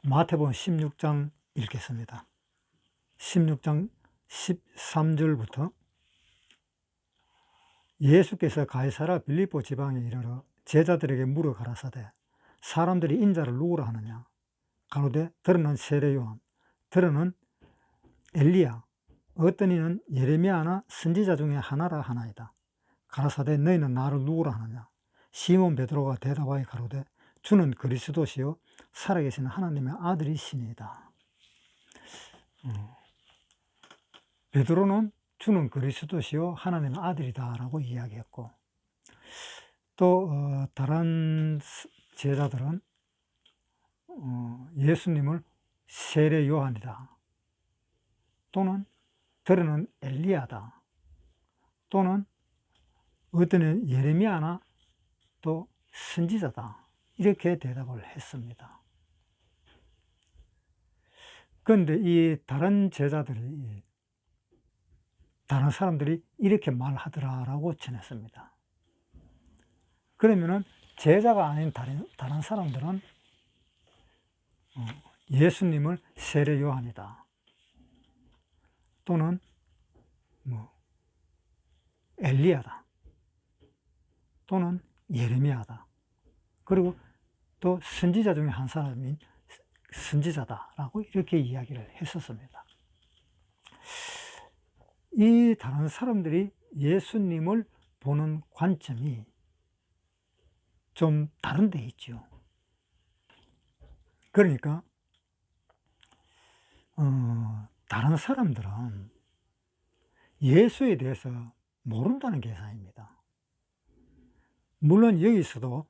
마태복음 16장 읽겠습니다. 16장 13절부터 예수께서 가이사라 빌립보 지방에 이르러 제자들에게 물어 가라사대 사람들이 인자를 누구라 하느냐 가로되 들으는 세례 요한 들으는 엘리야 어떤 이는 예레미야나 선지자 중에 하나라 하나이다. 가라사대 너희는 나를 누구라 하느냐 시몬 베드로가 대답하여 가로되 주는 그리스도시요 살아계신 하나님의 아들이시니이다. 베드로는 주는 그리스도시요 하나님의 아들이다 라고 이야기했고, 또 다른 제자들은 예수님을 세례 요한이다, 또는 들으는 엘리야다, 또는 어떤 예레미야나 또 선지자다, 이렇게 대답을 했습니다. 그런데 이 다른 제자들이, 다른 사람들이 이렇게 말하더라라고 전했습니다. 그러면은 제자가 아닌 다른 사람들은 예수님을 세례 요한이다, 또는 엘리야다, 또는 예레미야다, 그리고 또 선지자 중에 한 사람인 선지자다라고 이렇게 이야기를 했었습니다. 이 다른 사람들이 예수님을 보는 관점이 좀 다른 데 있죠. 그러니까 다른 사람들은 예수에 대해서 모른다는 계산입니다. 물론 여기서도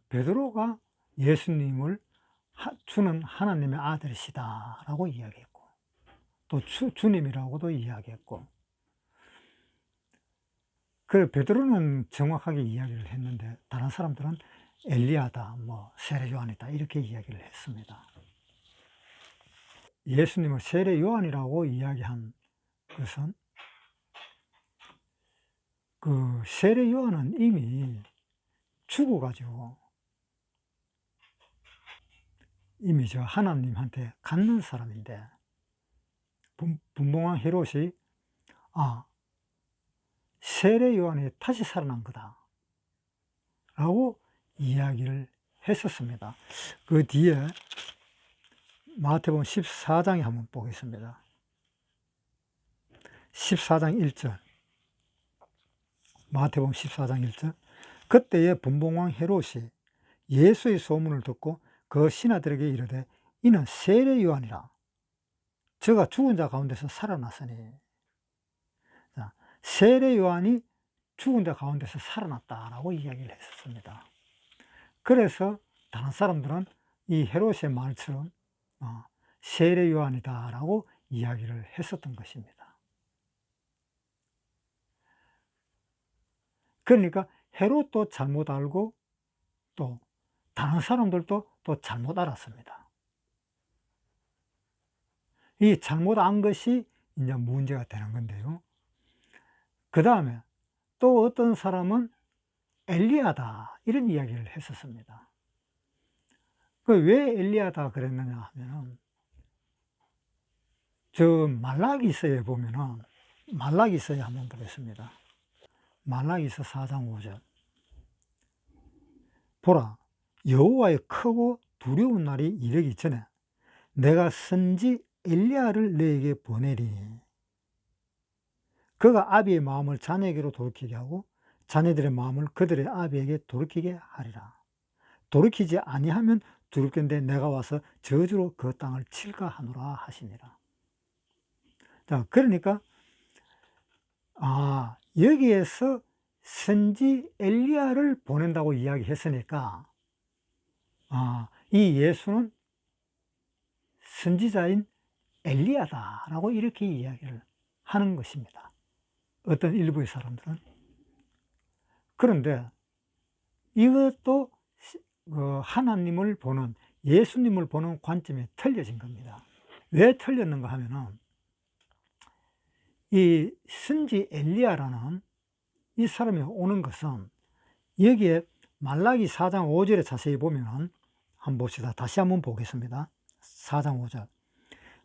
베드로가 예수님을 주는 하나님의 아들이시다 라고 이야기했고, 또 주님이라고도 이야기했고, 그 베드로는 정확하게 이야기를 했는데 다른 사람들은 엘리야다, 세례 요한이다, 이렇게 이야기를 했습니다. 예수님을 세례 요한이라고 이야기한 것은, 그 세례 요한은 이미 죽어가지고 이미 저 하나님한테 갖는 사람인데, 분봉왕 헤롯이 세례 요한이 다시 살아난 거다 라고 이야기를 했었습니다. 그 뒤에 마태복음 14장에 한번 보겠습니다. 14장 1절, 마태복음 14장 1절. 그때에 분봉왕 헤롯이 예수의 소문을 듣고 그 신하들에게 이르되 이는 세례 요한이라 저가 죽은 자 가운데서 살아났으니, 세례 요한이 죽은 자 가운데서 살아났다라고 이야기를 했었습니다. 그래서 다른 사람들은 이 헤롯의 말처럼 세례 요한이다라고 이야기를 했었던 것입니다. 그러니까 헤롯도 잘못 알고 또 다른 사람들도 또 잘못 알았습니다. 이 잘못 안 것이 이제 문제가 되는 건데요. 그 다음에 또 어떤 사람은 엘리야다 이런 이야기를 했었습니다. 왜 엘리야다 그랬느냐 하면은, 저 말라기서에 보면은, 말라기서에 한번 보겠습니다. 말라기서 4장 5절. 보라, 여호와의 크고 두려운 날이 이르기 전에 내가 선지 엘리야를 너에게 보내리니 그가 아비의 마음을 자녀에게로 돌이키게 하고 자녀들의 마음을 그들의 아비에게 돌이키게 하리라. 돌이키지 아니하면 두렵겠는데 내가 와서 저주로 그 땅을 칠까 하노라 하시니라. 자, 그러니까 여기에서 선지 엘리야를 보낸다고 이야기했으니까 이 예수는 선지자인 엘리야다라고 이렇게 이야기를 하는 것입니다. 어떤 일부의 사람들은. 그런데 이것도 하나님을 보는, 예수님을 보는 관점이 틀려진 겁니다. 왜 틀렸는가 하면은, 이 선지 엘리야라는 이 사람이 오는 것은 여기에 말라기 4장 5절에 자세히 보면은 한번 봅시다. 다시 한번 보겠습니다. 4장 5절.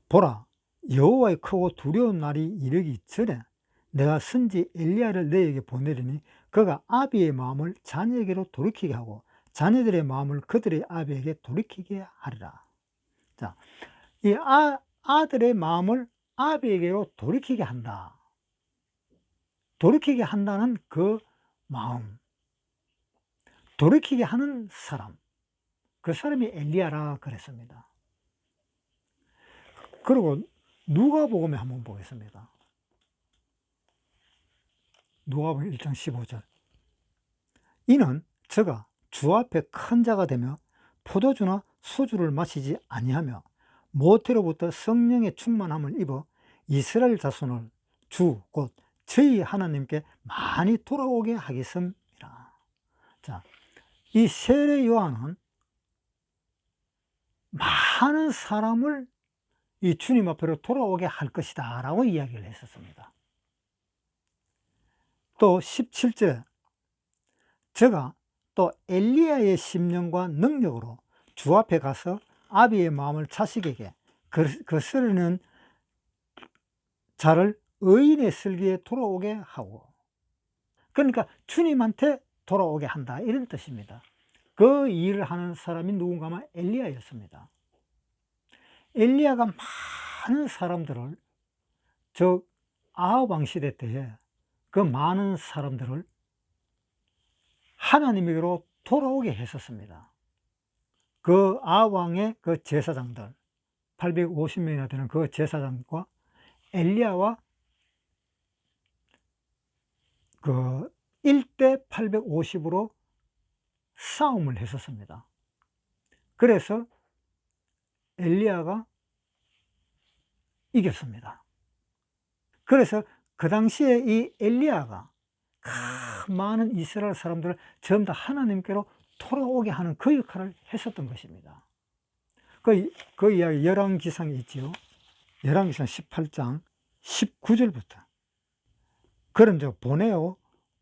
보라, 여호와의 크고 두려운 날이 이르기 전에 내가 선지 엘리야를 너에게 보내리니 그가 아비의 마음을 자녀에게로 돌이키게 하고 자녀들의 마음을 그들의 아비에게 돌이키게 하리라. 자, 이 아들의 마음을 아비에게로 돌이키게 한다. 돌이키게 한다는 그 마음, 돌이키게 하는 사람, 그 사람이 엘리야라 그랬습니다. 그리고 누가복음에 한번 보겠습니다. 누가복음 1장 15절. 이는 저가 주 앞에 큰 자가 되며 포도주나 소주를 마시지 아니하며 모태로부터 성령의 충만함을 입어 이스라엘 자손을 주 곧 저희 하나님께 많이 돌아오게 하겠습니다. 자, 이 세례 요한은 많은 사람을 이 주님 앞으로 돌아오게 할 것이다 라고 이야기를 했었습니다. 또 17절, 저가 또 엘리야의 심령과 능력으로 주 앞에 가서 아비의 마음을 자식에게 거스르는 자를 의인의 슬기에 돌아오게 하고, 그러니까 주님한테 돌아오게 한다 이런 뜻입니다. 그 일을 하는 사람이 누군가 하면 엘리야였습니다. 엘리야가 많은 사람들을, 저 아합 왕 시대 때에 그 많은 사람들을 하나님에게로 돌아오게 했었습니다. 그 아합 왕의 그 제사장들 850명이나 되는 그 제사장과 엘리야와 그 1대 850으로 싸움을 했었습니다. 그래서 엘리야가 이겼습니다. 그래서 그 당시에 이 엘리야가 많은 이스라엘 사람들을 전부 다 하나님께로 돌아오게 하는 그 역할을 했었던 것입니다. 그 이야기 열왕기상에 있지요. 열왕기상 18장 19절부터. 그런즉 보내어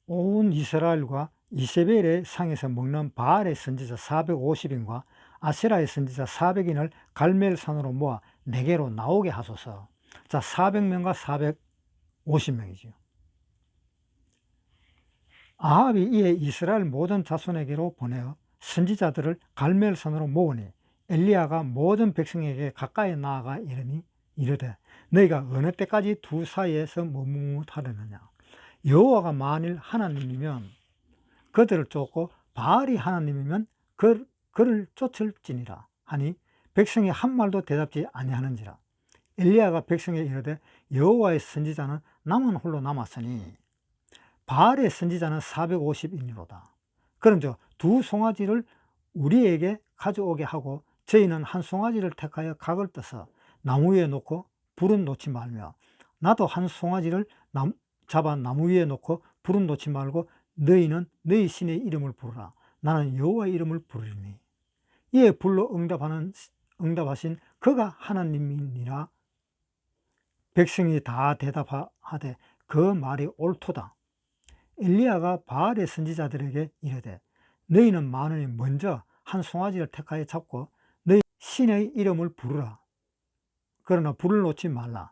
온 이스라엘과 이세벨의 상에서 먹는 바알의 선지자 450인과 아세라의 선지자 400인을 갈멜산으로 모아 내게로 나오게 하소서. 자, 400명과 450명이지요. 아합이 이에 이스라엘 모든 자손에게로 보내어 선지자들을 갈멜산으로 모으니 엘리야가 모든 백성에게 가까이 나아가 이르되 너희가 어느 때까지 두 사이에서 머뭇하려느냐. 여호와가 만일 하나님이면 그들을 쫓고 바알이 하나님이면 그를 쫓을지니라 하니 백성이 한 말도 대답지 아니하는지라. 엘리야가 백성에 이르되 여호와의 선지자는 나만 홀로 남았으니 바알의 선지자는 450인이로다. 그런즉 두 송아지를 우리에게 가져오게 하고 저희는 한 송아지를 택하여 각을 떠서 나무 위에 놓고 불은 놓지 말며 나도 한 송아지를 잡아 나무 위에 놓고 불은 놓지 말고 너희는 너희 신의 이름을 부르라. 나는 여호와의 이름을 부르리니 이에 불로 응답하신 그가 하나님이니라. 백성이 다 대답하되 그 말이 옳도다. 엘리야가 바알의 선지자들에게 이르되 너희는 많으니 먼저 한 송아지를 택하여 잡고 너희 신의 이름을 부르라. 그러나 불을 놓지 말라.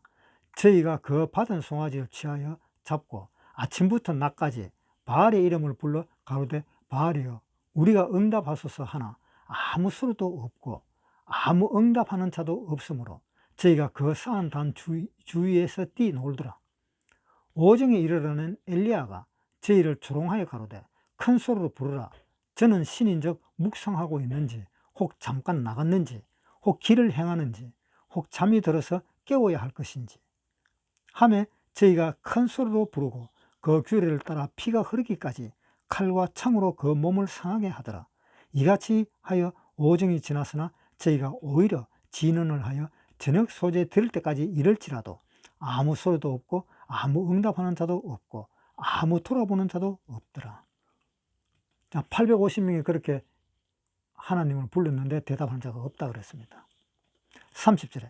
저희가 그 받은 송아지를 취하여 잡고 아침부터 낮까지 바알의 이름을 불러 가로되 바알이여 우리가 응답하소서 하나 아무 소리도 없고 아무 응답하는 자도 없으므로 저희가 그 쌓은 단 주위에서 뛰놀더라. 오정에 이르러는 엘리야가 저희를 조롱하여 가로되 큰 소리로 부르라. 저는 신인적 묵상하고 있는지 혹 잠깐 나갔는지 혹 길을 행하는지 혹 잠이 들어서 깨워야 할 것인지 하매 저희가 큰 소리로 부르고 그 규례를 따라 피가 흐르기까지 칼과 창으로 그 몸을 상하게 하더라. 이같이 하여 오정이 지났으나 저희가 오히려 진언을 하여 저녁 소재 들을 때까지 이럴지라도 아무 소리도 없고 아무 응답하는 자도 없고 아무 돌아보는 자도 없더라. 850명이 그렇게 하나님을 불렀는데 대답하는 자가 없다 그랬습니다. 30절에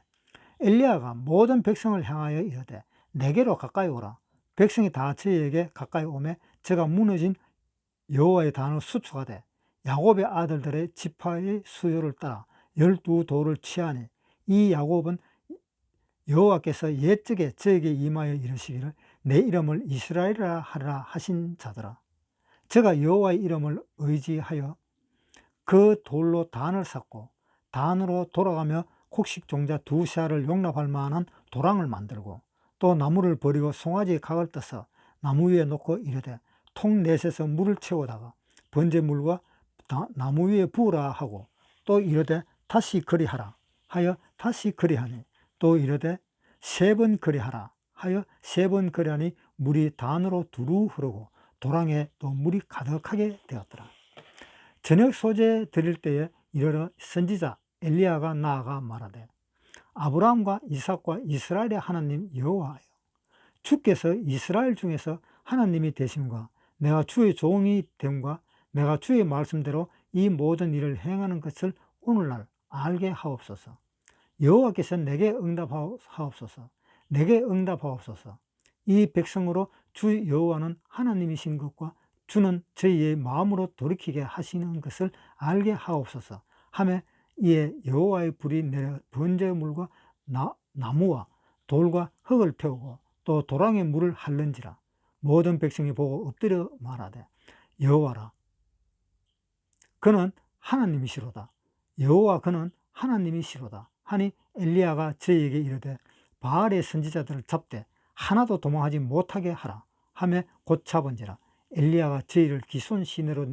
엘리야가 모든 백성을 향하여 이르되 내게로 가까이 오라. 백성이 다 저희에게 가까이 오매 저가 무너진 여호와의 단을 수축하되 야곱의 아들들의 지파의 수요를 따라 12돌을 취하니 이 야곱은 여호와께서 옛적에 저에게 임하여 이르시기를 내 이름을 이스라엘이라 하라 하신 자더라. 저가 여호와의 이름을 의지하여 그 돌로 단을 쌓고 단으로 돌아가며 곡식종자 2샤를 용납할 만한 도랑을 만들고 또 나무를 버리고 송아지의 각을 떠서 나무 위에 놓고 이르되 통 넷에서 물을 채우다가 번제물과 나무 위에 부으라 하고 또 이르되 다시 그리하라 하여 다시 그리하니 또 이르되 3번 그리하라 하여 3번 그리하니 물이 단으로 두루 흐르고 도랑에 또 물이 가득하게 되었더라. 저녁 소재 드릴 때에 이르러 선지자 엘리야가 나아가 말하되 아브라함과 이삭과 이스라엘의 하나님 여호와여, 주께서 이스라엘 중에서 하나님이 되심과 내가 주의 종이 됨과 내가 주의 말씀대로 이 모든 일을 행하는 것을 오늘날 알게 하옵소서. 여호와께서 내게 응답하옵소서. 내게 응답하옵소서. 이 백성으로 주 여호와는 하나님이신 것과 주는 저희의 마음으로 돌이키게 하시는 것을 알게 하옵소서 하며 이에 여호와의 불이 내려 번제물과 나무와 돌과 흙을 태우고 또 도랑에 물을 핥는지라. 모든 백성이 보고 엎드려 말하되 여호와라, 그는 하나님이시로다. 여호와 그는 하나님이시로다 하니 엘리야가 저희에게 이르되 바알의 선지자들을 잡되 하나도 도망하지 못하게 하라 하며 곧 잡은지라. 엘리야가 저희를 기손 시내로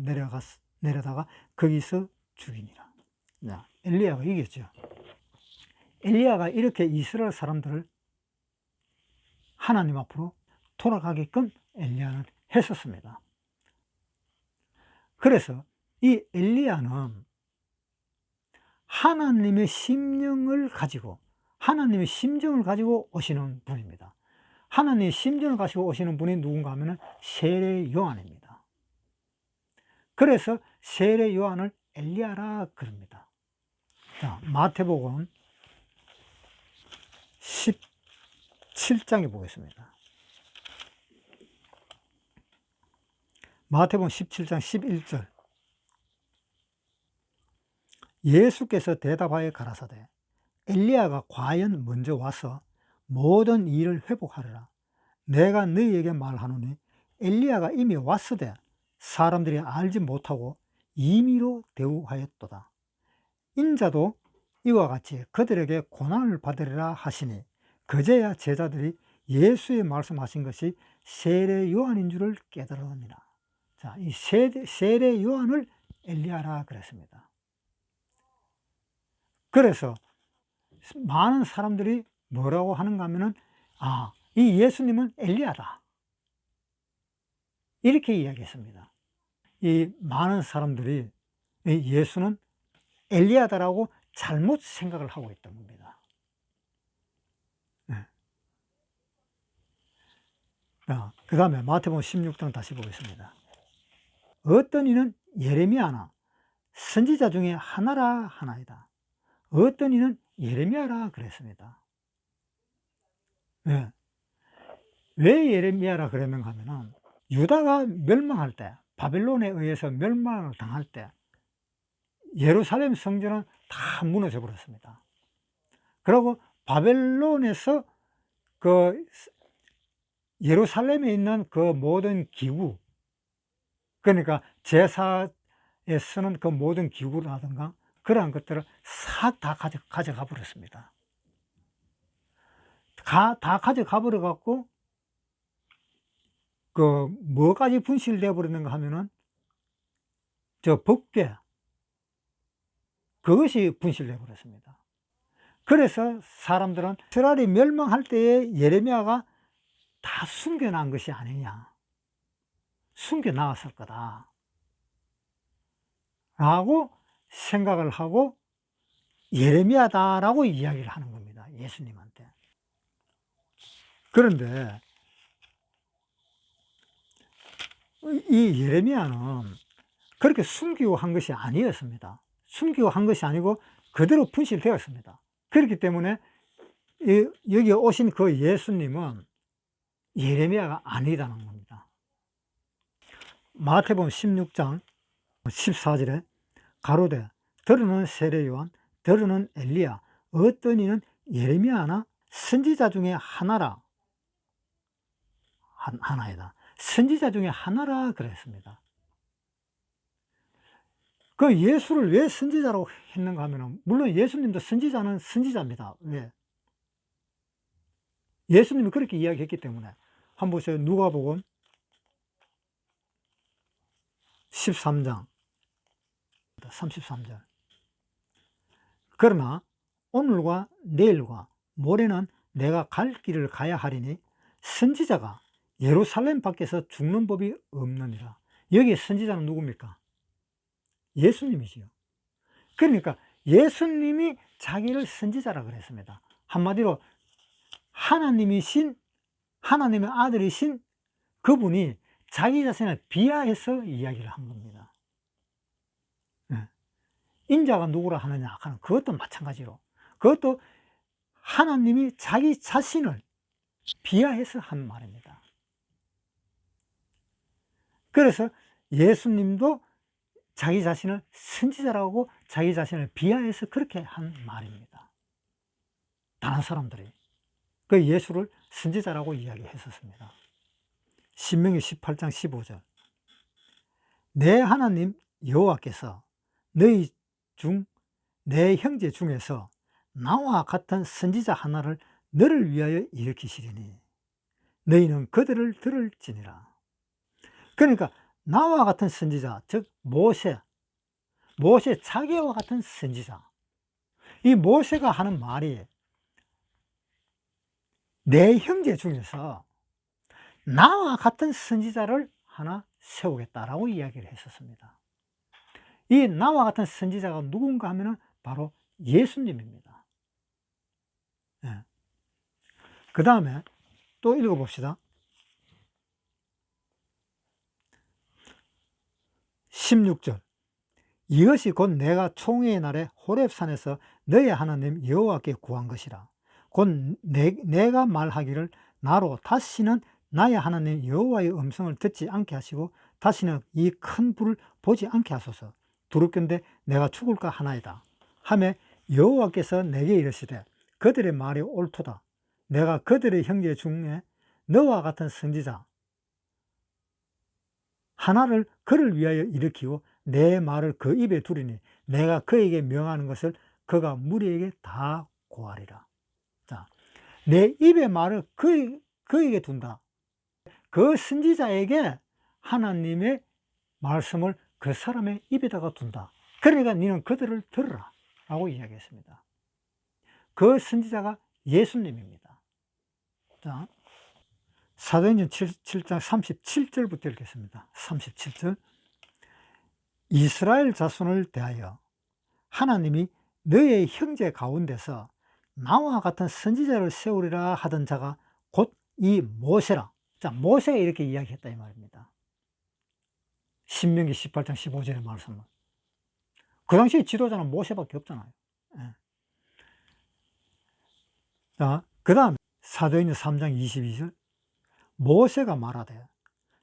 내려다가 거기서 죽이니라. 엘리야가 이겼죠. 엘리야가 이렇게 이스라엘 사람들을 하나님 앞으로 돌아가게끔 엘리야는 했었습니다. 그래서 이 엘리야는 하나님의 심령을 가지고 오시는 분입니다. 하나님의 심정을 가지고 오시는 분이 누군가 하면 세례 요한입니다. 그래서 세례 요한을 엘리야라 그럽니다. 자, 마태복음 17장에 보겠습니다. 마태복음 17장 11절. 예수께서 대답하여 가라사대 엘리야가 과연 먼저 와서 모든 일을 회복하리라. 내가 너희에게 말하노니 엘리야가 이미 왔으되 사람들이 알지 못하고 임의로 대우하였도다. 인자도 이와 같이 그들에게 고난을 받으리라 하시니 그제야 제자들이 예수의 말씀하신 것이 세례 요한인 줄을 깨달으니라. 자, 이 세례 요한을 엘리야라 그랬습니다. 그래서 많은 사람들이 뭐라고 하는가 하면은 이 예수님은 엘리야다 이렇게 이야기했습니다. 이 많은 사람들이 이 예수는 엘리야다라고 잘못 생각을 하고 있던 겁니다. 네. 그 다음에 마태복음 16장 다시 보겠습니다. 어떤 이는 예레미야나 선지자 중에 하나라 하나이다. 어떤 이는 예레미야라 그랬습니다. 왜 예레미야라 그러면 하면은 유다가 멸망할 때, 바벨론에 의해서 멸망을 당할 때 예루살렘 성전은 다 무너져 버렸습니다. 그리고 바벨론에서 그 예루살렘에 있는 그 모든 기구, 그러니까 제사에 쓰는 그 모든 기구라든가 그러한 것들을 싹 다 가져가 버렸습니다. 다 가져가 버려 갖고 그 뭐까지 분실되어 버리는가 하면은 저 법궤, 그것이 분실되어 버렸습니다. 그래서 사람들은 이스라엘이 멸망할 때에 예레미야가 다 숨겨놓은 것이 아니냐, 숨겨놨을 거다 라고 생각을 하고 예레미야다라고 이야기를 하는 겁니다, 예수님한테. 그런데 이 예레미야는 그렇게 숨기고 한 것이 아니었습니다. 숨기고 한 것이 아니고 그대로 분실되었습니다. 그렇기 때문에 여기 오신 그 예수님은 예레미야가 아니다는 겁니다. 마태복음 16장 14절에 가로되 들으는 세례 요한, 들으는 엘리야, 어떤 이는 예레미야나 선지자 중에 하나라. 하나이다. 선지자 중에 하나라 그랬습니다. 그 예수를 왜 선지자라고 했는가 하면은, 물론 예수님도 선지자는 선지자입니다. 왜? 예수님이 그렇게 이야기했기 때문에. 한번 보세요. 누가복음 13장 33절. 그러나 오늘과 내일과 모레는 내가 갈 길을 가야 하리니 선지자가 예루살렘 밖에서 죽는 법이 없느니라. 여기 선지자는 누굽니까? 예수님이지요. 그러니까 예수님이 자기를 선지자라 그랬습니다. 한마디로 하나님이신, 하나님의 아들이신 그분이 자기 자신을 비하해서 이야기를 한 겁니다. 인자가 누구라 하느냐 하는 그것도 마찬가지로, 그것도 하나님이 자기 자신을 비하해서 한 말입니다. 그래서 예수님도 자기 자신을 선지자라고 자기 자신을 비하해서 그렇게 한 말입니다. 다른 사람들이 그 예수를 선지자라고 이야기했었습니다. 신명기 18장 15절. 내 하나님 여호와께서 너희 중 내 형제 중에서 나와 같은 선지자 하나를 너를 위하여 일으키시리니 너희는 그들을 들을지니라. 그러니까 나와 같은 선지자, 즉 모세 자기와 같은 선지자. 이 모세가 하는 말이 내 형제 중에서 나와 같은 선지자를 하나 세우겠다라고 이야기를 했었습니다. 이 나와 같은 선지자가 누군가 하면은 바로 예수님입니다. 그 다음에 또 읽어봅시다. 16절. 이것이 곧 내가 총회의 날에 호렙산에서 너의 하나님 여호와께 구한 것이라. 곧 내가 말하기를 나로 다시는 나의 하나님 여호와의 음성을 듣지 않게 하시고 다시는 이 큰 불을 보지 않게 하소서. 두렵건대 내가 죽을까 하나이다 하매 여호와께서 내게 이르시되 그들의 말이 옳도다. 내가 그들의 형제 중에 너와 같은 선지자 하나를 그를 위하여 일으키고 내 말을 그 입에 두리니 내가 그에게 명하는 것을 그가 무리에게 다 고하리라. 자, 내 입의 말을 그에게 둔다. 그 선지자에게 하나님의 말씀을 그 사람의 입에다가 둔다. 그러니까 너는 그들을 들으라 라고 이야기했습니다. 그 선지자가 예수님입니다. 자, 사도행전 7장 37절부터 읽겠습니다. 37절. 이스라엘 자손을 대하여 하나님이 너의 형제 가운데서 나와 같은 선지자를 세우리라 하던 자가 곧 이 모세라. 자, 모세가 이렇게 이야기했다 이 말입니다. 신명기 18장 15절의 말씀은. 그 당시에 지도자는 모세밖에 없잖아요. 자, 그 다음에 사도행전 3장 22절. 모세가 말하되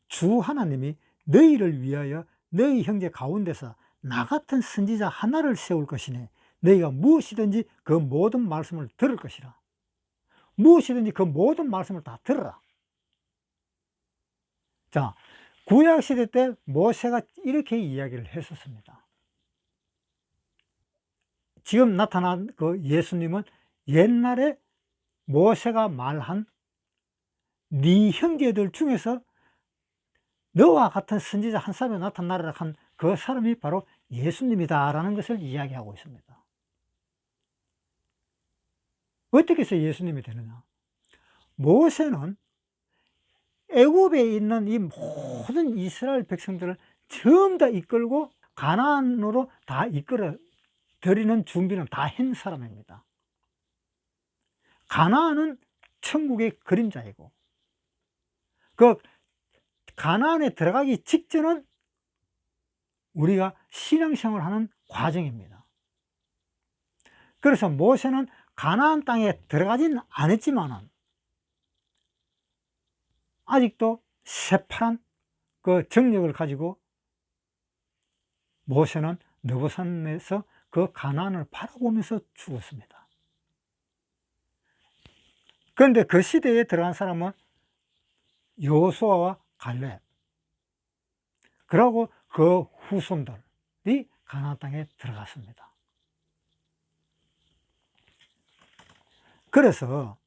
주 하나님이 너희를 위하여 너희 형제 가운데서 나 같은 선지자 하나를 세울 것이니 너희가 무엇이든지 그 모든 말씀을 들을 것이라. 무엇이든지 그 모든 말씀을 다 들어라. 자, 구약시대 때 모세가 이렇게 이야기를 했었습니다. 지금 나타난 그 예수님은 옛날에 모세가 말한 네 형제들 중에서 너와 같은 선지자 한 사람이 나타나리라 한 그 사람이 바로 예수님이다라는 것을 이야기하고 있습니다. 어떻게 해서 예수님이 되느냐? 모세는 애굽에 있는 이 모든 이스라엘 백성들을 전부 다 이끌고 가나안으로 다 이끌어 드리는 준비는 다 한 사람입니다. 가나안은 천국의 그림자이고 그 가나안에 들어가기 직전은 우리가 신앙생활을 하는 과정입니다. 그래서 모세는 가나안 땅에 들어가진 않았지만은 아직도 새파란 그 정력을 가지고 모세는 느보산에서 그 가나안을 바라보면서 죽었습니다. 그런데 그 시대에 들어간 사람은 여호수아와 갈렙, 그리고 그 후손들이 가나안 땅에 들어갔습니다. 그래서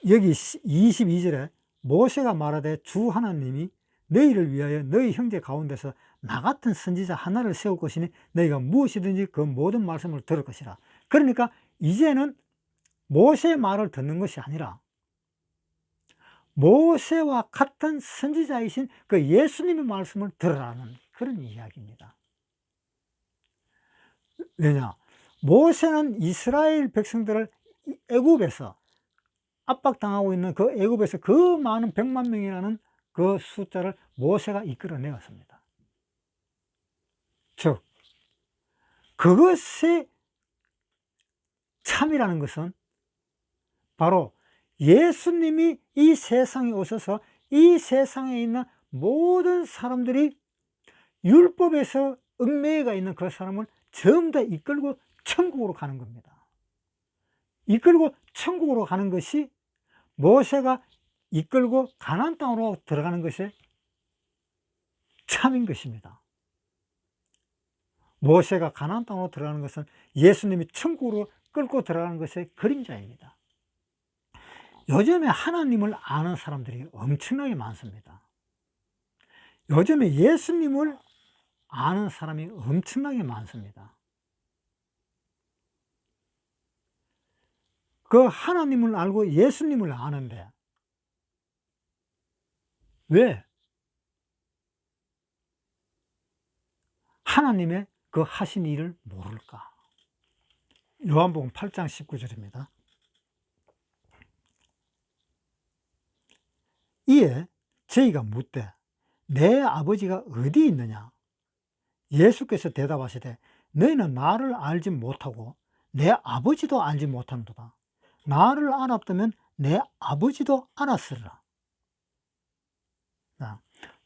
여기 22절에 모세가 말하되 주 하나님이 너희를 위하여 너희 형제 가운데서 나 같은 선지자 하나를 세울 것이니 너희가 무엇이든지 그 모든 말씀을 들을 것이라. 그러니까 이제는 모세의 말을 듣는 것이 아니라 모세와 같은 선지자이신 그 예수님의 말씀을 들으라는 그런 이야기입니다. 왜냐? 모세는 이스라엘 백성들을 애굽에서 압박당하고 있는 그 애굽에서 그 많은 100만 명이라는 그 숫자를 모세가 이끌어내었습니다. 즉, 그것이 참이라는 것은 바로 예수님이 이 세상에 오셔서 이 세상에 있는 모든 사람들이 율법에서 얽매여가 있는 그 사람을 전부 다 이끌고 천국으로 가는 겁니다. 이끌고 천국으로 가는 것이 모세가 이끌고 가나안 땅으로 들어가는 것이 참인 것입니다. 모세가 가나안 땅으로 들어가는 것은 예수님이 천국으로 끌고 들어가는 것의 그림자입니다. 요즘에 하나님을 아는 사람들이 엄청나게 많습니다. 요즘에 예수님을 아는 사람이 엄청나게 많습니다. 그 하나님을 알고 예수님을 아는데 왜 하나님의 그 하신 일을 모를까? 요한복음 8장 19절입니다. 이에 저희가 묻되 내 아버지가 어디 있느냐? 예수께서 대답하시되 너희는 나를 알지 못하고 내 아버지도 알지 못하는도다. 나를 알았다면 내 아버지도 알았으리라.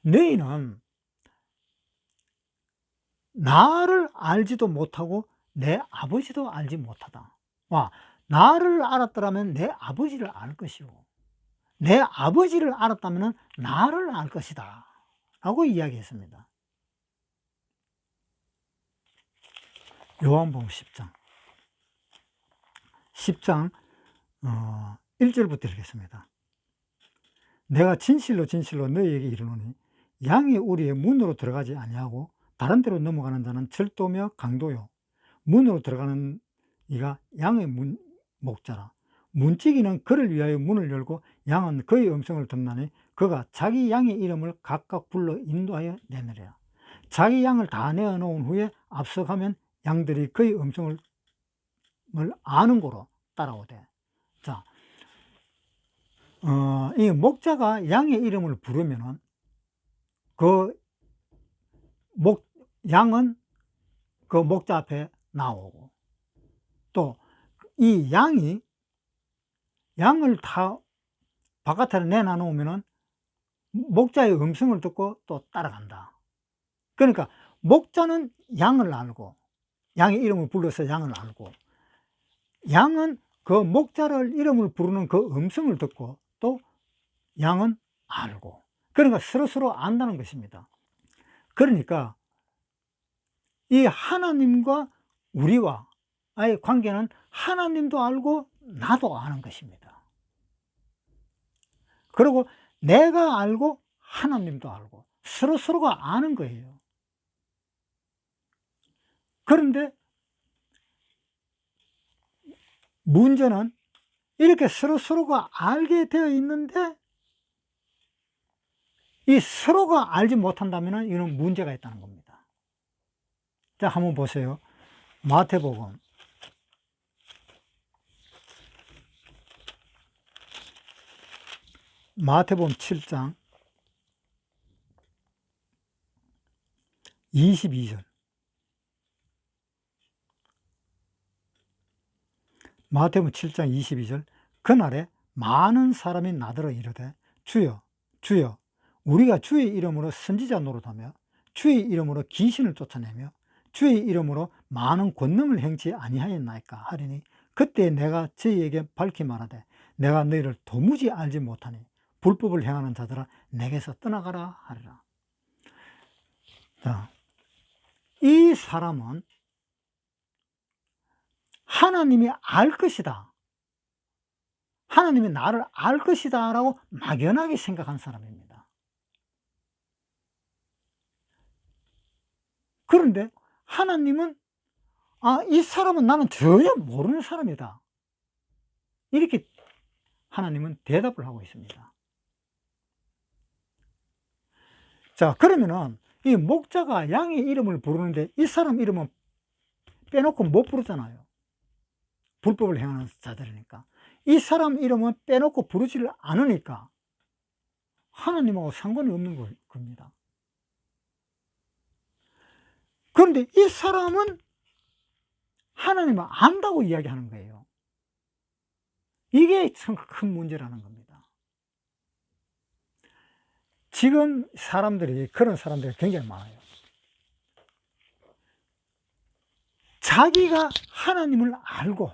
너희는 나를 알지도 못하고 내 아버지도 알지 못하다. 나를 알았더라면 내 아버지를 알 것이고 내 아버지를 알았다면 나를 알 것이다 라고 이야기했습니다. 요한복음 10장 1절부터 읽겠습니다. 내가 진실로 진실로 너희에게 이르노니 양이 우리의 문으로 들어가지 아니하고 다른 데로 넘어가는 자는 절도며 강도요 문으로 들어가는 이가 양의 목자라. 문지기는 그를 위하여 문을 열고 양은 그의 음성을 듣나니 그가 자기 양의 이름을 각각 불러 인도하여 내느리라. 자기 양을 다 내어놓은 후에 앞서가면 양들이 그의 음성을 아는 고로 따라오되. 자, 이 목자가 양의 이름을 부르면은 양은 그 목자 앞에 나오고 또 이 양을 다 바깥으로 내놔놓으면은 목자의 음성을 듣고 또 따라간다. 그러니까 목자는 양을 알고 양의 이름을 불러서 양을 알고 양은 그 목자를 이름을 부르는 그 음성을 듣고 또 양은 알고 그러니까 서로 안다는 것입니다. 그러니까 이 하나님과 우리와의 관계는 하나님도 알고 나도 아는 것입니다. 그리고 내가 알고 하나님도 알고 서로가 아는 거예요. 그런데 문제는 이렇게 서로가 알게 되어 있는데 이 서로가 알지 못한다면 이는 문제가 있다는 겁니다. 자, 한번 보세요. 마태복음 7장 22절. 마태복음 7장 22절. 그날에 많은 사람이 나더러 이르되 주여 주여 우리가 주의 이름으로 선지자 노릇하며 주의 이름으로 귀신을 쫓아내며 주의 이름으로 많은 권능을 행치 아니하였나이까 하리니 그때 내가 저희에게 밝히 말하되 내가 너희를 도무지 알지 못하니 불법을 행하는 자들아 내게서 떠나가라 하리라. 자, 이 사람은 하나님이 알 것이다, 하나님이 나를 알 것이다 라고 막연하게 생각한 사람입니다. 그런데 하나님은 이 사람은 나는 전혀 모르는 사람이다, 이렇게 하나님은 대답을 하고 있습니다. 자, 그러면은 이 목자가 양의 이름을 부르는데 이 사람 이름은 빼놓고 못 부르잖아요. 불법을 행하는 자들이니까. 이 사람 이름은 빼놓고 부르지를 않으니까 하나님하고 상관이 없는 겁니다. 그런데 이 사람은 하나님을 안다고 이야기하는 거예요. 이게 참 큰 문제라는 겁니다. 지금 사람들이, 그런 사람들이 굉장히 많아요. 자기가 하나님을 알고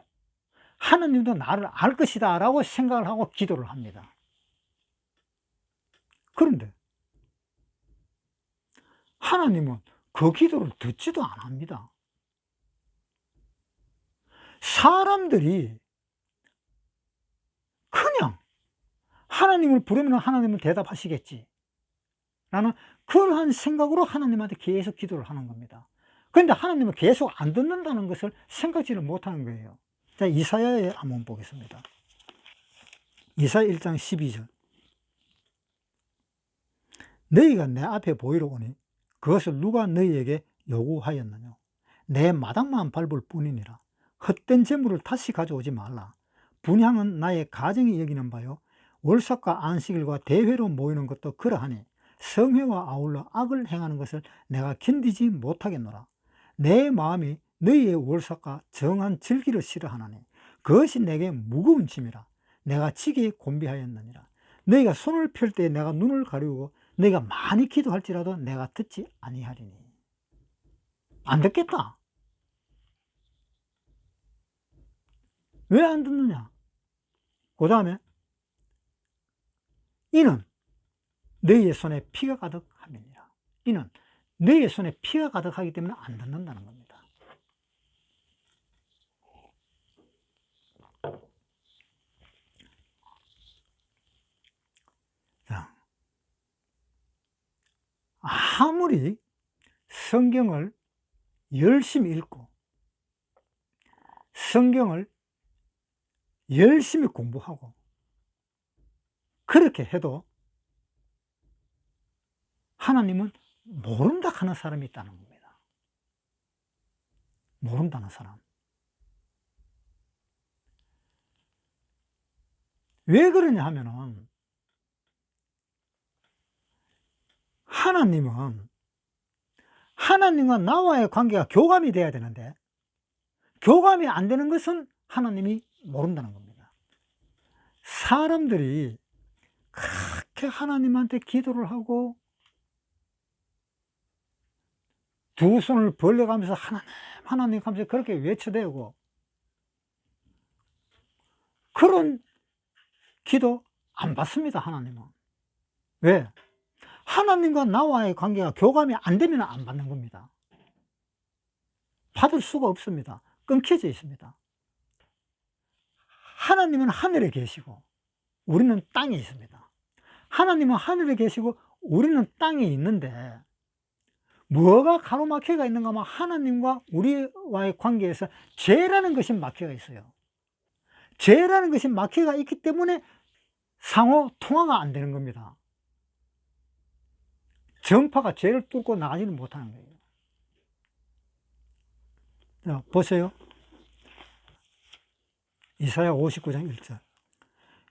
하나님도 나를 알 것이다 라고 생각을 하고 기도를 합니다. 그런데 하나님은 그 기도를 듣지도 안 합니다. 사람들이 그냥 하나님을 부르면 하나님은 대답하시겠지 라는 그러한 생각으로 하나님한테 계속 기도를 하는 겁니다. 그런데 하나님은 계속 안 듣는다는 것을 생각지를 못하는 거예요. 자, 이사야에 한번 보겠습니다. 이사야 1장 12절. 너희가 내 앞에 보이러 오니 그것을 누가 너희에게 요구하였느냐? 내 마당만 밟을 뿐이니라. 헛된 재물을 다시 가져오지 말라. 분향은 나의 가정이 여기는 바요, 월삭과 안식일과 대회로 모이는 것도 그러하니 성회와 아울러 악을 행하는 것을 내가 견디지 못하겠노라. 내 마음이 너희의 월삭과 정한 즐기를 싫어하나니 그것이 내게 무거운 짐이라. 내가 지게 곤비하였느니라. 너희가 손을 펼 때 내가 눈을 가리우고 너희가 많이 기도할지라도 내가 듣지 아니하리니. 안 듣겠다. 왜 안 듣느냐? 그 다음에 이는 너희의 손에 피가 가득함이니라. 이는 너희의 손에 피가 가득하기 때문에 안 듣는다는 겁니다. 자, 아무리 성경을 열심히 읽고 성경을 열심히 공부하고 그렇게 해도 하나님은 모른다 하는 사람이 있다는 겁니다. 모른다는 사람. 왜 그러냐 하면은 하나님은 하나님과 나와의 관계가 교감이 돼야 되는데 교감이 안 되는 것은 하나님이 모른다는 겁니다. 사람들이 그렇게 하나님한테 기도를 하고 두 손을 벌려가면서 하나님 하나님 하면서 그렇게 외쳐대고 그런 기도 안 받습니다. 하나님은. 왜? 하나님과 나와의 관계가 교감이 안 되면 안 받는 겁니다. 받을 수가 없습니다. 끊겨져 있습니다. 하나님은 하늘에 계시고 우리는 땅에 있습니다. 하나님은 하늘에 계시고 우리는 땅에 있는데 뭐가 가로막혀가 있는가 하면 하나님과 우리와의 관계에서 죄라는 것이 막혀가 있어요. 죄라는 것이 막혀가 있기 때문에 상호 통화가 안 되는 겁니다. 전파가 죄를 뚫고 나가지는 못하는 거예요. 자, 보세요. 이사야 59장 1절.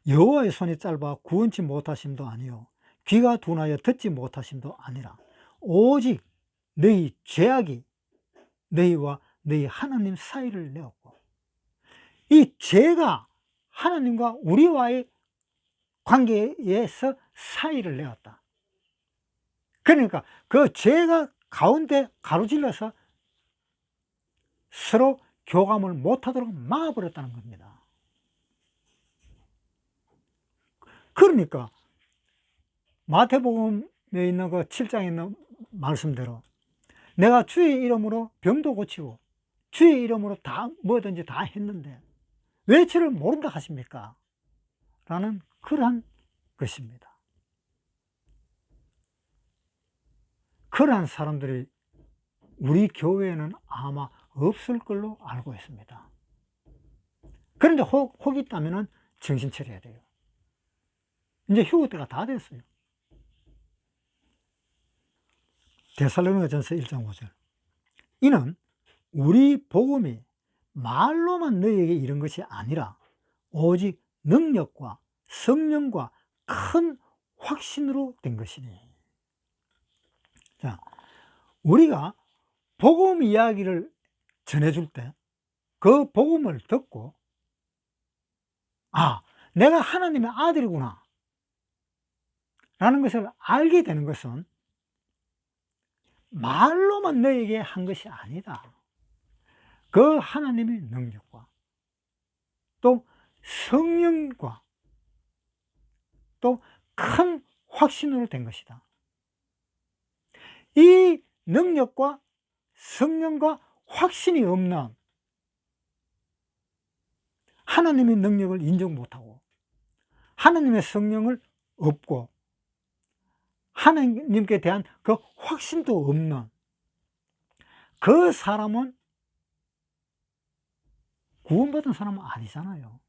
여호와의 손이 짧아 구원치 못하심도 아니요 귀가 둔하여 듣지 못하심도 아니라 오직 너희 죄악이 너희와 너희 하나님 사이를 내었고, 이 죄가 하나님과 우리와의 관계에서 사이를 내었다. 그러니까 그 죄가 가운데 가로질러서 서로 교감을 못하도록 막아버렸다는 겁니다. 그러니까 마태복음에 있는 그 7장에 있는 말씀대로 내가 주의 이름으로 병도 고치고 주의 이름으로 다 뭐든지 다 했는데 왜 저를 모른다 하십니까? 라는 그러한 것입니다. 그러한 사람들이 우리 교회에는 아마 없을 걸로 알고 있습니다. 그런데 혹 있다면 정신 차려야 돼요. 이제 휴거 때가 다 됐어요. 데살로니가전서 1장 5절. 이는 우리 복음이 말로만 너희에게 이른 것이 아니라 오직 능력과 성령과 큰 확신으로 된 것이니. 자, 우리가 복음 이야기를 전해줄 때 그 복음을 듣고 아, 내가 하나님의 아들이구나 라는 것을 알게 되는 것은 말로만 너에게 한 것이 아니다. 그 하나님의 능력과 또 성령과 또 큰 확신으로 된 것이다. 이 능력과 성령과 확신이 없는 하나님의 능력을 인정 못하고 하나님의 성령을 없고 하나님께 대한 그 확신도 없는 그 사람은 구원받은 사람은 아니잖아요.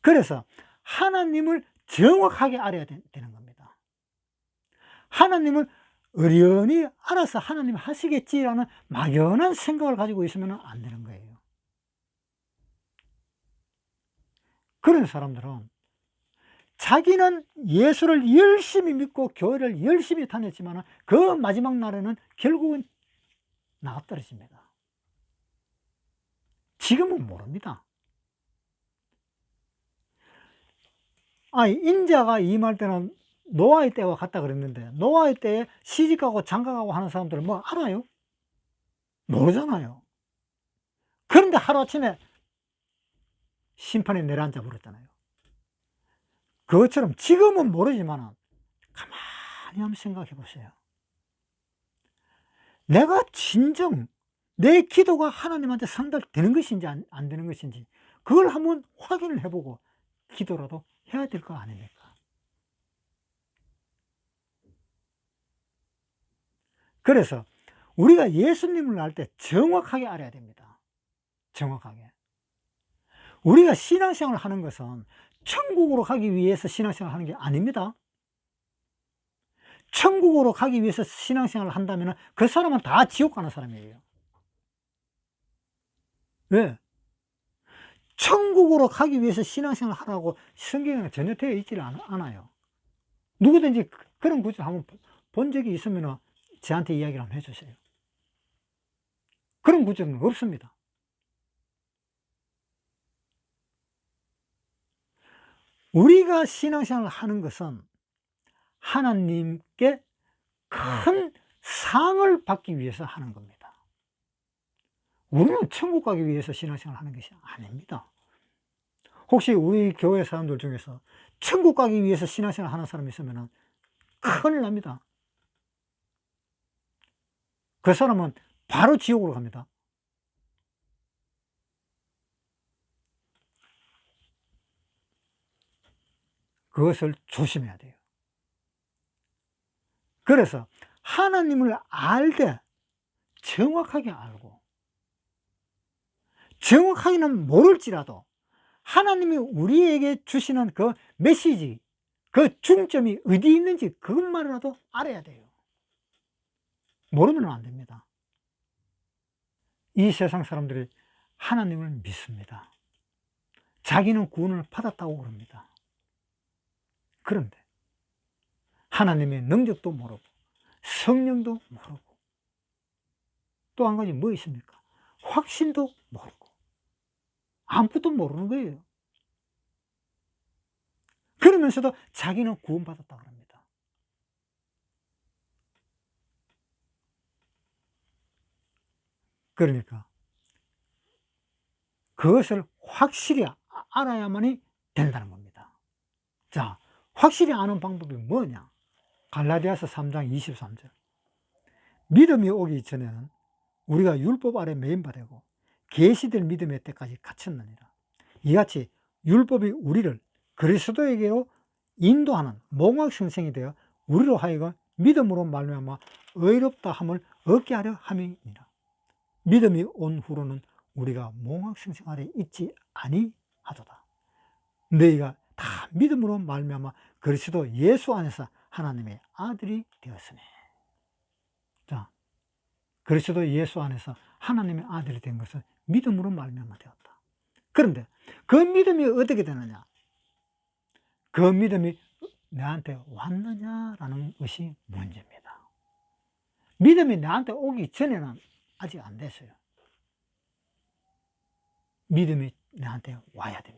그래서 하나님을 정확하게 알아야 되는 겁니다. 하나님을 어련히 알아서 하나님 하시겠지라는 막연한 생각을 가지고 있으면 안 되는 거예요. 그런 사람들은 자기는 예수를 열심히 믿고 교회를 열심히 다녔지만 그 마지막 날에는 결국은 나가떨어집니다. 지금은 모릅니다. 인자가 임할 때는 노아의 때와 같다 그랬는데 노아의 때에 시집가고 장가가고 하는 사람들은 뭐 알아요? 모르잖아요. 그런데 하루아침에 심판에 내려앉아 버렸잖아요. 그것처럼 지금은 모르지만 가만히 한번 생각해 보세요. 내가 진정 내 기도가 하나님한테 상달되는 것인지 안 되는 것인지 그걸 한번 확인을 해보고 기도라도 해야 될 거 아닙니까? 그래서 우리가 예수님을 알 때 정확하게 알아야 됩니다. 정확하게. 우리가 신앙생활을 하는 것은 천국으로 가기 위해서 신앙생활을 하는 게 아닙니다. 천국으로 가기 위해서 신앙생활을 한다면 그 사람은 다 지옥 가는 사람이에요. 왜? 천국으로 가기 위해서 신앙생활을 하라고 성경에는 전혀 되어 있지 않아요. 누구든지 그런 구절 한번 본 적이 있으면 저한테 이야기를 한번 해주세요. 그런 구절은 없습니다. 우리가 신앙생활을 하는 것은 하나님께 큰 상을 받기 위해서 하는 겁니다. 우리는 천국 가기 위해서 신앙생활을 하는 것이 아닙니다. 혹시 우리 교회 사람들 중에서 천국 가기 위해서 신앙생활을 하는 사람이 있으면 큰일 납니다. 그 사람은 바로 지옥으로 갑니다. 그것을 조심해야 돼요. 그래서 하나님을 알되 정확하게 알고 정확하게는 모를지라도 하나님이 우리에게 주시는 그 메시지, 그 중점이 어디 있는지 그것만이라도 알아야 돼요. 모르면 안 됩니다. 이 세상 사람들이 하나님을 믿습니다. 자기는 구원을 받았다고 그럽니다. 그런데 하나님의 능력도 모르고 성령도 모르고 또 한 가지 뭐 있습니까? 확신도 모르고 아무것도 모르는 거예요. 그러면서도 자기는 구원받았다 그럽니다. 그러니까 그것을 확실히 알아야만이 된다는 겁니다. 자, 확실히 아는 방법이 뭐냐? 갈라디아서 3장 23절. 믿음이 오기 전에는 우리가 율법 아래 매인바되고 계시될 믿음의 때까지 갇혔느니라. 이같이 율법이 우리를 그리스도에게로 인도하는 몽학성생이 되어 우리로 하여금 믿음으로 말미암아 의롭다 함을 얻게 하려 함이니라. 믿음이 온 후로는 우리가 몽학성생 아래 있지 아니하도다. 너희가 다 믿음으로 말미암아 그리스도 예수 안에서 하나님의 아들이 되었으니. 자, 그리스도 예수 안에서 하나님의 아들이 된 것은 믿음으로 말미암아 되었다. 그런데 그 믿음이 어떻게 되느냐? 그 믿음이 내한테 왔느냐라는 것이 문제입니다. 믿음이 내한테 오기 전에는 아직 안 됐어요. 믿음이 내한테 와야 됩니다.